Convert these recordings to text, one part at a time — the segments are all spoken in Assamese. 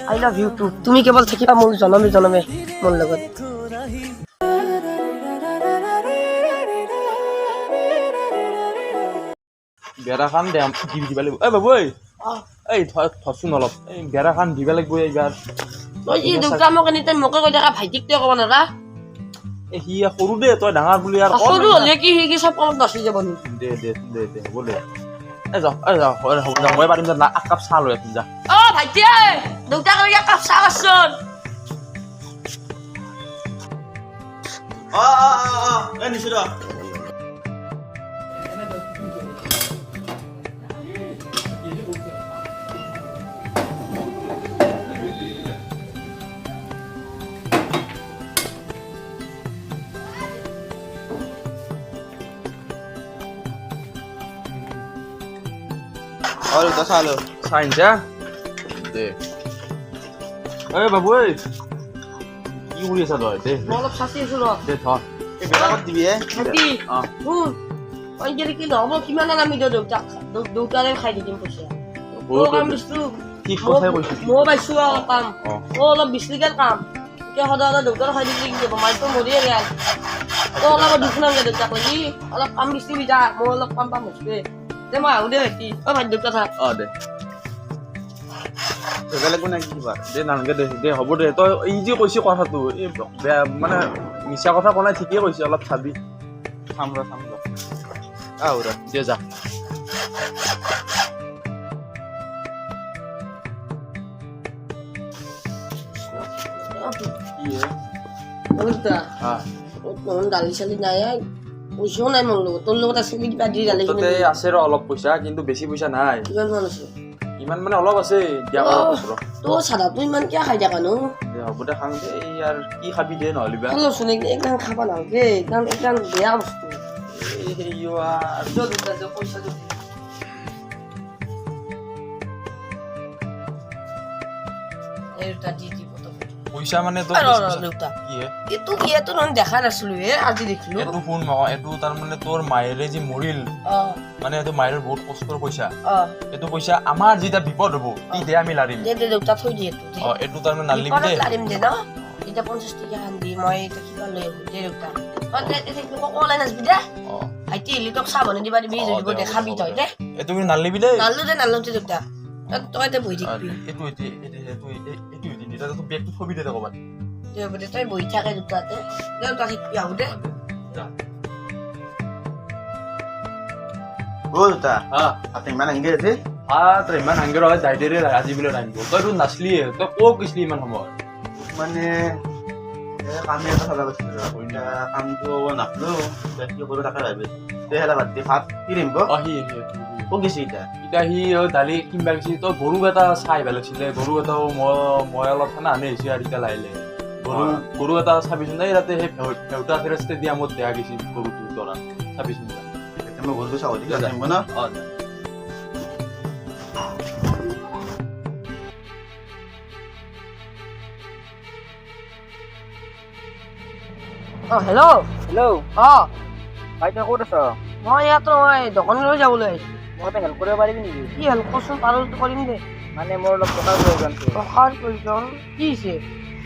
আই লাভ ইউ টু তুমি কেৱল থাকিবা মোৰ জনমে জনমে মোৰ লগত বেৰাখান দিব লাগিব বাবু এই থচোন অলপ এই বেৰাখান দিব লাগিব এইবাৰ তই যি দেউতা মোক এনিটাইম মোকে কৈ থাকা ভাইটিক তই ক'ব নাৰা সি সৰু দে তই ডাঙৰ বুলি আৰু সৰু হ'লে কি সি চব কামত নাচি যাব নি দে হ'ব দে হ'ব যা মই পাৰিম যা এক কাপ চাহ লৈ আহিম যা ভাইটি দেউতাক এক কাপ চাহ আছচোন নিছো ৰ Alo, tak salah. Sains ya? Deh. Babu, কি কৰি আছা তই দে মই অলপ চাচি আছো ৰ দে থ এই বেলাকত দিবি ভাইটি তই যদি কি নহ'ব কিমান আমি দেউতাৰে খাই দিম পইচা কাম দিছো ঠিক কথাই কৈছো মই পাইছো আৰু কাম অলপ বিচলিকেল কাম এতিয়া সদায় দেউতাৰ খাই দিলে কি হ'ব মাইতো মৰিয়ে গেল তই অলপ দুখ নালাগে দেউতাক লাগি অলপ কাম বিচাৰি যা মই অলপ কাম পাম হৈছে দে মই আহো দে ভাইটি ভাইটি দেউতা থাক দে বেলেগ কোনে কি কিবা দে নালাগে দে হ'ব দে তই এই যে কৈছে কথাটো এই বেয়া মানে মিছা কথা কোৱা নাই ঠিকেই কৈছে অলপ চাবি চাম ৰ আহৰা দে যা দেউতা দালি চালি নাই পইচাও নাই মোৰ লগত তোৰ লগত আছে কিবা দি দালি তাতে আছে ৰ অলপ পইচা কিন্তু বেছি পইচা নাই কিমান মান আছে ইমান মানে অলপ আছে দিয়া তোৰ চাদাটো ইমান কিয় খাই থাকা নো হ'ব দে খাং দে ইয়াৰ কি খাবি দে নহ'লে বা চোন একদম খাব নালাগে একদম বেয়া বস্তু পইচা পইচা মানে তো এইটো দেখা নাছিলো আজি দেখিলো এইটো শুন নহয় এইটো তাৰমানে তোৰ মায়েৰে যি মৰিল মানে এইটো মায়েৰ বহুত কষ্টৰ পইচা এইটো পইচা আমাৰ যেতিয়া বিপদ হ'ব তেতিয়া আমি লাৰিম দেউতা থৈ দিয়ে এইটো তাৰমানে নালিবি দে লাৰিম দে ন এতিয়া 50 টকা খান দি মই কিবা লৈ আহো দে দেউতা কলাই নাচবি দে ভাইটি আহিলে তোক চাহ বনাই দিবা দিবি যদি দেখাবি তই দে এইটো কিন্তু নালিবি দে নালো দে দেউতা তই এতিয়া বহি থাকিবি এইটো বেগটো থবি দে ক'ৰবাত তই বহি থাকে দেউতাতে দেউতা শিকবি আহো দে দুটা হাতে ইমান আংগে আছে তই ইমান আংগেৰ হয় যাই দেৰে আজি বোলে ৰান্ধিব তইতো নাচলিয়ে তই ক'ত গৈছিলি ইমান সময় মানে কামে এটা চাব গৈছিলো কামটো নাপলো কি কৰো তাকে ভাবি তেহেলা বাদ দি ভাত কি ৰান্ধিব ক'ত গৈছে এতিয়া সি দালি কিনবা গৈছি তই গৰু এটা চাই ভাল লাগিছিলে গৰু এটাও মই অলপ খানা আনি আহিছো আৰু এতিয়া লাহিলে গৰু এটা চাবিচোন এই তাতে সেই ভেউতা ষ্টেডিয়ামত দেখা গৈছিল গৰুটো দৰা চাবিচোন মই গৰুটো চাব দিলে জানিব ন হেল্ল' ভাই তই ক'ত আছ মই ইয়াত দোকানলৈ যাবলৈ আহিছো মই এটা হেল্প কৰিব পাৰিবি নেকি কি হেল্প কৰচোন পাৰোতো কৰিম দে মানে মোৰ অলপ টকাৰ প্ৰয়োজন টকাৰ প্ৰয়োজন কি হৈছে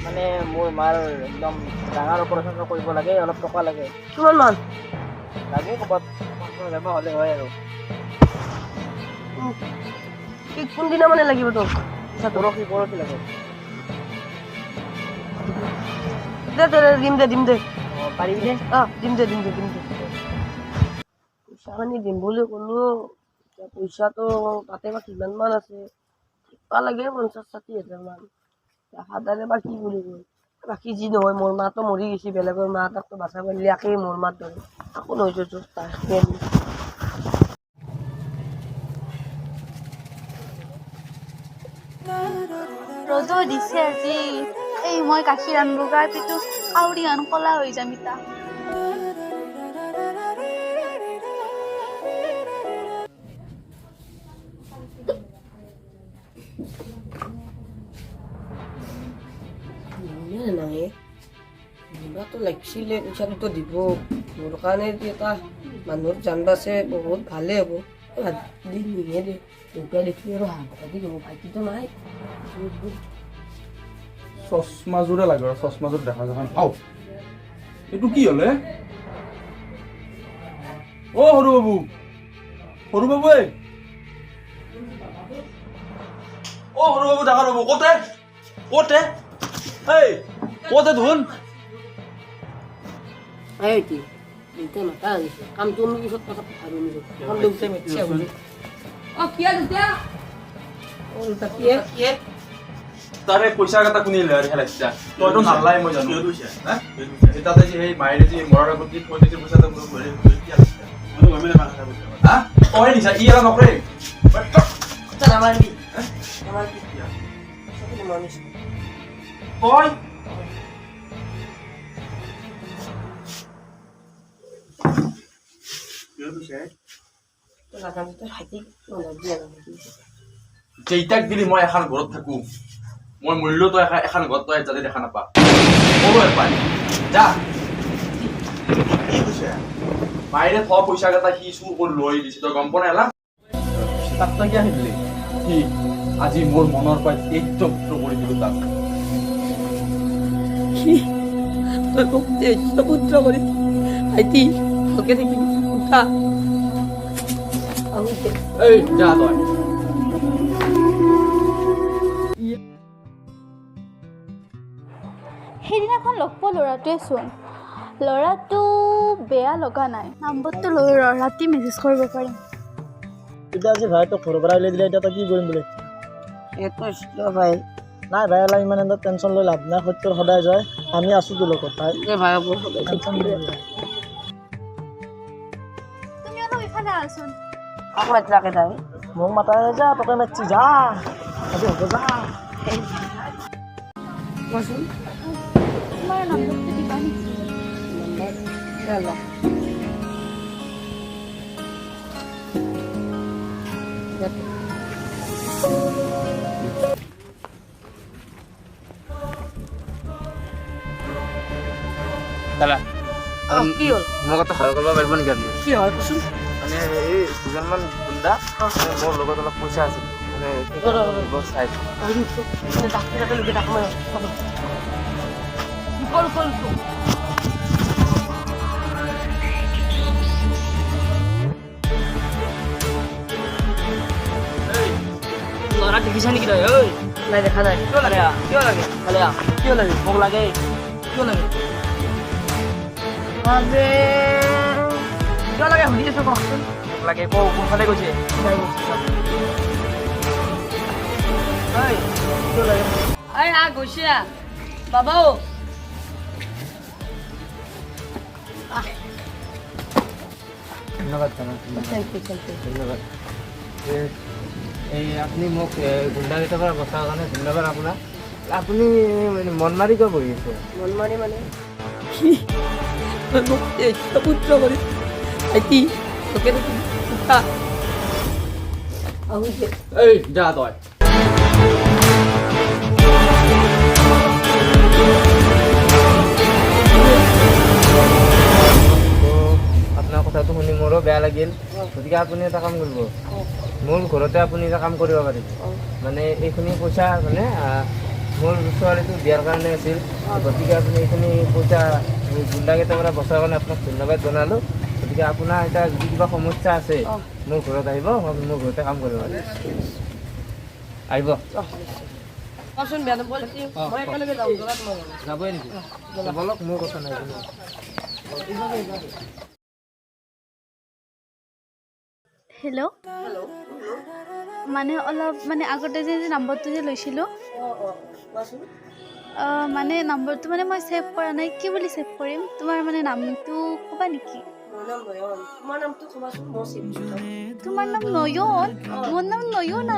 মানে মোৰ মাৰ একদম ডাঙৰ অপাৰেশ্যন কৰিব লাগে অলপ টকা লাগে কিমান মান লাগে ক'ৰবাত 50,000 হ'লে হয় আৰু কোনদিনা মানে লাগিব তোক পৰহি লাগে দিম দে পাৰিবি দে দিম দে পইচা মানে দিম বুলি ক'লো এতিয়া পইচাটো তাতে বা কিমান মান আছে কিবা লাগে 50,000-60,000 মান হাজাৰে বা কি বুলি কয় বাকী যি নহয় মোৰ মাতো মৰি গৈছে বেলেগৰ মা তাকতো বাচাব পাৰিলে একেই মোৰ মাত ধৰে আকৌ নহয় ৰ'দ দিছে আজি এই মই গাখীৰ আনিব গাই পিটো কাউৰী আন কলা হৈ যাম ইতা দিবাতো লাগিছিলে পইচাটোতো দিব মোৰ কাৰণে এটা মানুহৰ জান বাচে বহুত ভালেই হ'ব দিন নিয়ে দে দেউতাই দেখি আৰু হাঁহ কথা দিব ভাইটিতো নাই চশমাযোৰে লাগে আৰু চশমাযোৰ দেখা দেখা পাওঁ এইটো কি হ'লে অ সৰু বাবু ঐ অ সৰু বাবু ডাঙৰ বাবু ক'তে এই ক'তে ধুন এইটি দেউতাই মাতা আহিছে কামটো আমি পিছত কথা ভাবি নিছো এখন দেউতাই মাতিছে বুলি কিয় দেউতা দেউতা কিয় তাৰে পইচা কেইটা কোনে লৈ আৰু খেলাইছা তইতো নালাই মই জানো তাতে যে সেই মায়েৰে যে মৰাৰ আগত যে থৈ দিছে পইচাটো তই নিছা ই এটা নকৰে নামাৰিবি তই যেইটাক দিলি মই এখন ঘৰত থাকো মই মূল্য তই এখন ঘৰত তই যাতে দেখা নাপা কৰো এপাই যা মায়েৰে থোৱা পইচা কেইটা সি চুৰ কৰি লৈ দিছে তই গম পোৱা নাই তাক তই কিয় আহিলি সি আজি মোৰ মনৰ পৰা একদম কৰি দিলো তাক তই মোক পুত্ৰ কৰি ভাইটি ভালকে থাকিবি উঠা এই যা তই সেইদিনাখন লগ পোৱা ল'ৰাটোৱে চোন ল'ৰাটো বেয়া লগা নাই নম্বৰটো লৈ ৰাতি মেছেজ কৰিব পাৰিম এতিয়া আজি ভাই তোক ঘৰৰ পৰা উলিয়াই দিলে এতিয়া তই কি কৰিম বুলি এইটো ভাই নাই ভাই অলপ ইমান এটা টেনশ্যন লৈ লাভ নাই সত্যৰ সদায় জয় আমি আছোঁ তোৰ লগত ভাই ভাই টেনশ্যন নিদিবি। তুমি অলপ ইফালে আহচোন মাতিলাকে তাই মোক মাতাই যা তোকে মাতছি যা আজি হ'ব যা কোৱাচোন তোমাৰ নম্বৰটো দিবা নেকি দাদা কি হ'ল মোক এটা সহায় কৰিব পাৰিব নেকি আপুনি কি হয় কচোন মানে এই দুজনমান গুণ্ডা মোৰ লগত অলপ পইচা আছিল মানে চাইছোঁ ল'ৰা দেখিছা নেকি তই ঐ নাই দেখা নাই কিয় লাগে কিয় লাগে কিয় লাগে মোক লাগে কিয় লাগে কিয় লাগে সুধি আছো কওকচোন লাগে কওঁ কোনফালে গৈছে গৈছে বাবাও ধন্যবাদ ধন্যবাদ এই আপুনি মোক গুণ্ডাকেইটাৰ পৰা বচাৰ কাৰণে ধন্যবাদ আপোনাক আপুনি মন মাৰি কিয় বহি আছে মন মাৰি মানে মোক পুত্ৰ কৰি ভাইটি তোকে উঠা এই যা তই আপোনাৰ কথাটো শুনি মোৰো বেয়া লাগিল গতিকে আপুনি এটা কাম কৰিব মোৰ ঘৰতে আপুনি এটা কাম কৰিব পাৰিব মানে এইখিনি পইচা মানে মোৰ ছোৱালীটো বিয়াৰ কাৰণে আছিল গতিকে আপুনি এইখিনি পইচা গুণ্ডাকেইটাৰ পৰা বচাৰ কাৰণে আপোনাক ধন্যবাদ জনালোঁ গতিকে আপোনাৰ এতিয়া যদি কিবা সমস্যা আছে মোৰ ঘৰত আহিব মোৰ ঘৰতে কাম কৰিব পাৰিব আহিব কচোন বেয়া নাপাব মই একেলগে যাওঁ যাবই নেকি বলক মোৰ কথা নাই হেল্ল' মানে অলপ মানে আগতে যে নম্বৰটো যে লৈছিলোঁ মানে নম্বৰটো মানে মই ছেভ কৰা নাই কি বুলি ছেভ কৰিম তোমাৰ মানে নামটো ক'বা নেকি তোমাৰ নাম নয়ন মোৰ নাম নয়না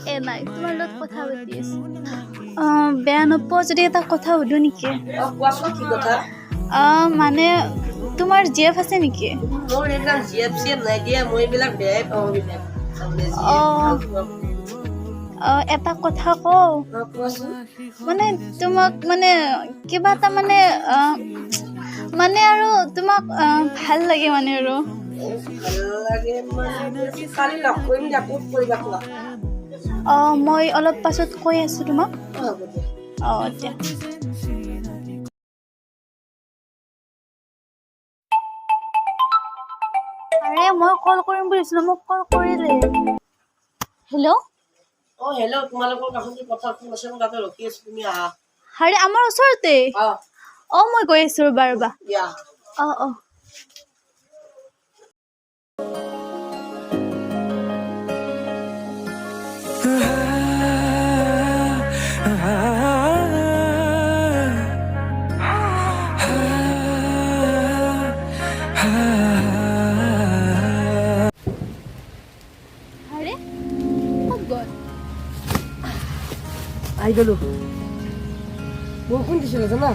এ নাই তোমাৰ লগত কথা পাতি আছো বেয়া নোপোৱা যদি এটা কথা সুধো নেকি মানে তোমাৰ জিএফ আছে নেকি এটা কথা কওঁ মানে তোমাক মানে কিবা এটা মানে মানে আৰু তোমাক ভাল লাগে মানে আৰু ভাল লাগে মানে কালি লগ কৰিম দিয়া ক'ত কৰিবা কোৱা অঁ মই অলপ পাছত কৈ আছোঁ তোমাক হ'ব দিয়া অঁ দিয়া আৰে মই কল কৰিম বুলিছিলোঁ মোক কল কৰিলে হেল্ল' অ হেল্ল' তোমালোকৰ কাষতে পথাৰখন আছে মই তাতে ৰখি আছো তুমি আহা আৰে আমাৰ ওচৰতে অ অঁ মই গৈ আছোঁ ৰ'বা দিয়া অঁ অঁ আৰে ক'ত গ'ল আহি গ'লো বৰষুণ দিছিলে জানা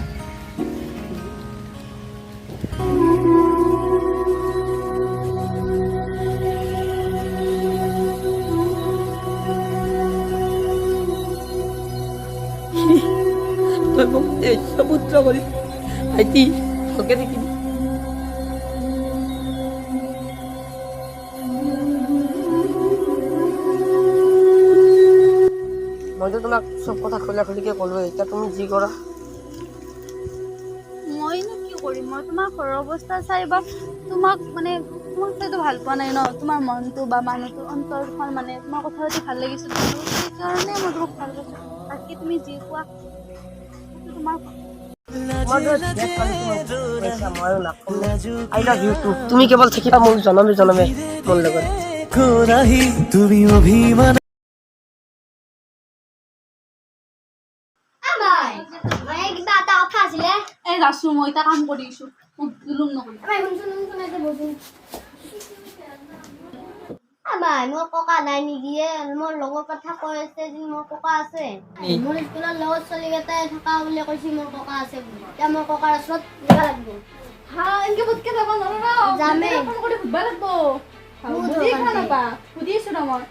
তই মোক পুত্ৰ কৰি ভাইটি ভালকে থাকিবি মইতো তোমাক চব কথা খুলিকে ক'লোৱে এতিয়া তুমি যি কৰা মইনো কি কৰিম মই তোমাৰ ঘৰৰ অৱস্থা চাই বা তোমাক চাইতো ভাল পোৱা নাই ন তোমাৰ মনটো বা মানুহটো অন্তৰখন মানে তোমাৰ কথা পাতি ভাল লাগিছিল সেইকাৰণে মই তোমাক ভাল পাইছোঁ বাকী তুমি যি কোৱা সেইটো তোমাৰ আই লাভ ইউ টু তুমি কেৱল থাকিবা মোৰ জনমে জনমে মোৰ লগত কিবা এটা কথা আছিলে এই যাছোঁ মই এটা কাম কৰি আছোঁ মোক জুলুম নকৰিবা মোৰ ককা নাই নেকি মোৰ লগৰ কথা কৈ আছে যে মোৰ ককা আছে মোৰ স্কুলৰ লগত ছোৱালী কেইটাই থকা বুলি কৈছে মোৰ ককা আছে বুলি এতিয়া মোৰ ককাৰ ওচৰত যাব লাগিব এনেকে পতকে যাব নোৱাৰো যামে ফোন কৰি সুধিব লাগিব সুধি আছোঁ ন মই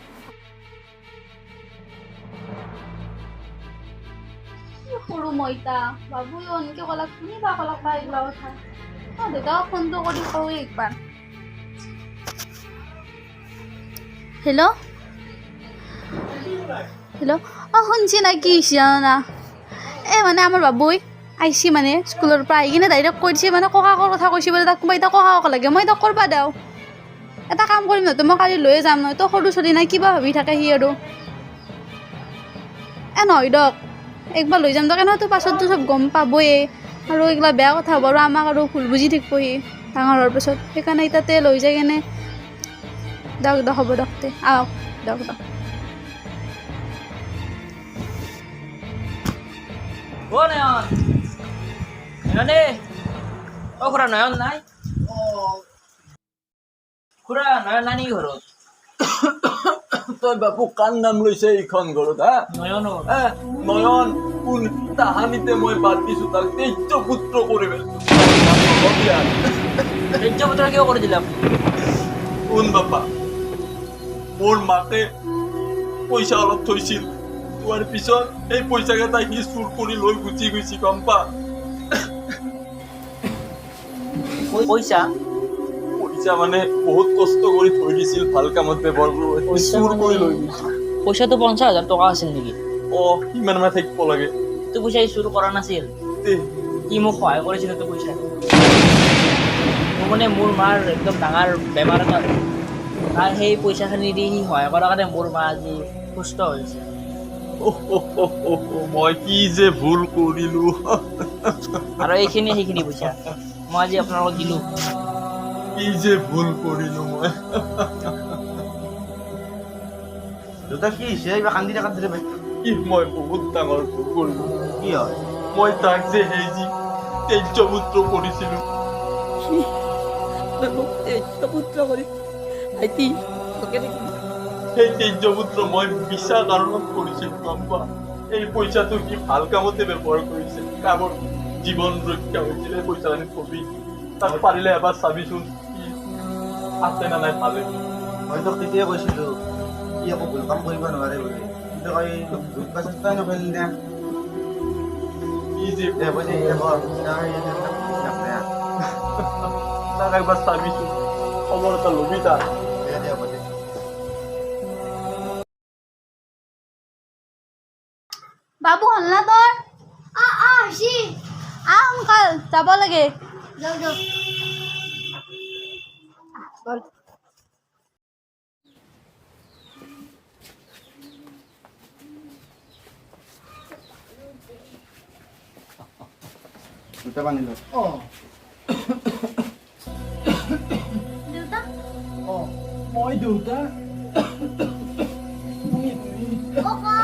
সৰু মইতা বাবু এনেকে ক'লাক তুমি বা ক'লাক বা এইগিলা কথা দেউতাক ফোনটো কৰি কওঁৱে একবাৰ হেল্ল' অঁ শুনছি না কি হৈছে জানা এই মানে আমাৰ বাবুই আহিছে মানে স্কুলৰ পৰা আহি কিনে ডাইৰেক্ট কৈ দিছে মানে ককাকৰ কথা কৈছে বোলে তাক এতিয়া ককাকক লাগে মই তাক কৰিব দিওঁ এটা কাম কৰিম নহয় মই কালি লৈয়ে যাম নহয় তই সৰু ছোৱালী নাই কিবা ভাবি থাকে সি আৰু নহয় দক একবাৰ লৈ যাম দক এনেওতো পাছততো চব গম পাবয়ে আৰু এইগিলা বেয়া কথা হ'ব আৰু আমাক আৰু ভুল বুজি থাকিবহি ডাঙৰ হোৱাৰ পাছত সেইকাৰণে তাতে লৈ যায় কেনে দক হ'ব দক তে আহক দক অ নয়ন নয়নে অ খুৰা নয়ন নাই খুৰা নয়ন নাই নেকি ঘৰত তই বাপু কান নাম লৈছে এইখন ঘৰত হা নয়ন নয়ন কোন তাহানিতে মই বাদ দিছো তাক তেজ পুত্ৰ কৰিবে তেজ পুত্ৰ কিয় কৰি দিলাম কোন বাপা মোৰ মাকে পইচা অলপ থৈছিল তোৱাৰ পিছত এই পইচাকেইটা সি চুৰ কৰি লৈ গুচি গৈছি গম পা পইচা পইচা মানে বহুত কষ্ট কৰি থৈ দিছিল ভাল কামত ব্যৱহাৰ কৰিব চুৰ কৰি লৈ গৈছি পইচাটো 50,000 টকা আছিল নেকি কিমান মানে থাকিব লাগে তো পইচা চুৰ কৰা নাছিল কি মোক সহায় কৰিছিল তো পইচা মোৰ মানে মোৰ মাৰ একদম ডাঙৰ বেমাৰ এটা তাৰ সেই পইচাখিনি দি সি সহায় কৰাৰ কাৰণে মোৰ মা আজি সুস্থ হৈছে মই কি যে ভুল কৰিলো আৰু সেইখিনি পইচা মই আজি আপোনালোকক দিলোঁ কি যে ভুল কৰিলো মই দেউতা কি হৈছে এইবাৰ কান্দি দিলে ভাই কি মই বহুত ডাঙৰ ভুল কৰিলো কি হয় মই তাক যে সেই যি তেজ পুত্ৰ কৰিছিলো পুত্ৰ কৰি ভাইটি ভালকে থাকিবি সেই তেজ পুত্ৰ মই মিছা কাৰণত কৰিছিলো গম পা এই পইচাটো কি ভাল কামতে ব্যৱহাৰ কৰিছে কামৰ জীৱন ৰক্ষা হৈছিলে পইচাখিনি থবি তাক পাৰিলে এবাৰ চাবিচোন কি আছে না নাই ভালে মই তোক তেতিয়াই কৈছিলো ই একো ভুল কাম কৰিব নোৱাৰে বুলি কিন্তু দুখ চেষ্টাই নকৰিলি নে কি যে হ'ব দে তাক তাক একবাৰ চাবিচোন খবৰ এটা ল'বি তাৰ দে হ'ব দে বাবু হ'ল না তোৰ আহিছি সোনকাল যাব লাগে যাওঁ যাওঁ দুটা পানী ল দেউতা মই দেউতা ককা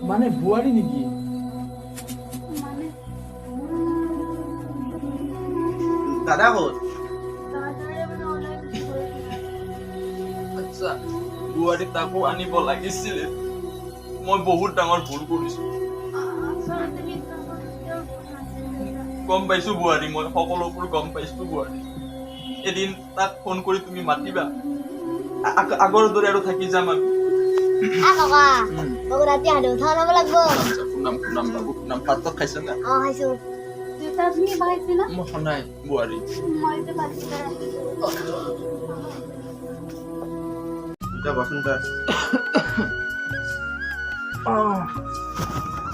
মানে বোৱাৰী নেকি মানে দাদা ক'ত আচ্ছা বোৱাৰী তাকো আনিব লাগিছিলে মই বহুত ডাঙৰ ভুল কৰিছো গম পাইছো বোৱাৰী মই সকলোবোৰ গম পাইছো বোৱাৰী এদিন তাক ফোন কৰি তুমি মাতিবা আগৰ দৰে আৰু থাকি যাম আমি ককা মোক ৰাতি সাধু কথা শুনাব লাগিব শুনাম বাবু শুনাম ভাত খাইছা না খাইছো দেউতা তুমি পাইছে না মই শুনাই বোৱাৰী মই যে পাইছোঁ দুটা বচোন তই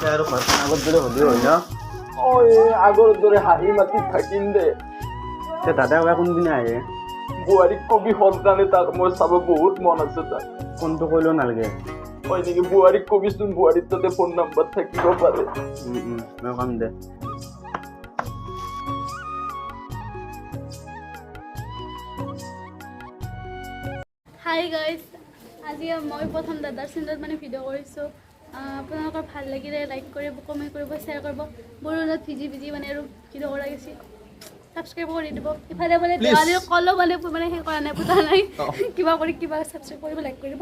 আৰু ঘৰখন আগত দৰে হ'লেও হয় ন আগৰ দৰে হাঁহি মাতি থাকিম দে দাদা কোনদিনা আহে বোৱাৰীক কবি সন্তানে তাক মই চাব বহুত মন আছে তাক ফোনটো কৰিলেও নালাগে হয় নেকি বোৱাৰীক কবিচোন বোৱাৰীৰ তাতে ফোন নাম্বাৰ থাকিব পাৰে মই কম দে হাই গাইজ আজি মই প্ৰথম দাদাৰ চেনেলত মানে ভিডিঅ' কৰিছোঁ আপোনালোকৰ ভাল লাগিলে লাইক কৰিব কমেণ্ট কৰিব শ্বেয়াৰ কৰিব বৰুণত ভিজি মানে আৰু ভিডিঅ' কৰা গৈছে ছাবস্ক্ৰাইব কৰি দিব ইফালে মানে দেৱালীৰ কলো মানে সেই কৰা নাই পুতা নাই কিবা কৰি কিবা ছাবস্ক্ৰাইব কৰিব লাইক কৰিব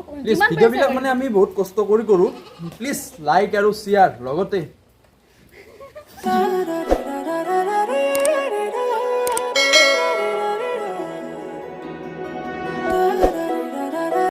ভিডিঅ'বিলাক মানে আমি বহুত কষ্ট কৰি কৰোঁ প্লিজ লাইক আৰু শ্বেয়াৰ লগতে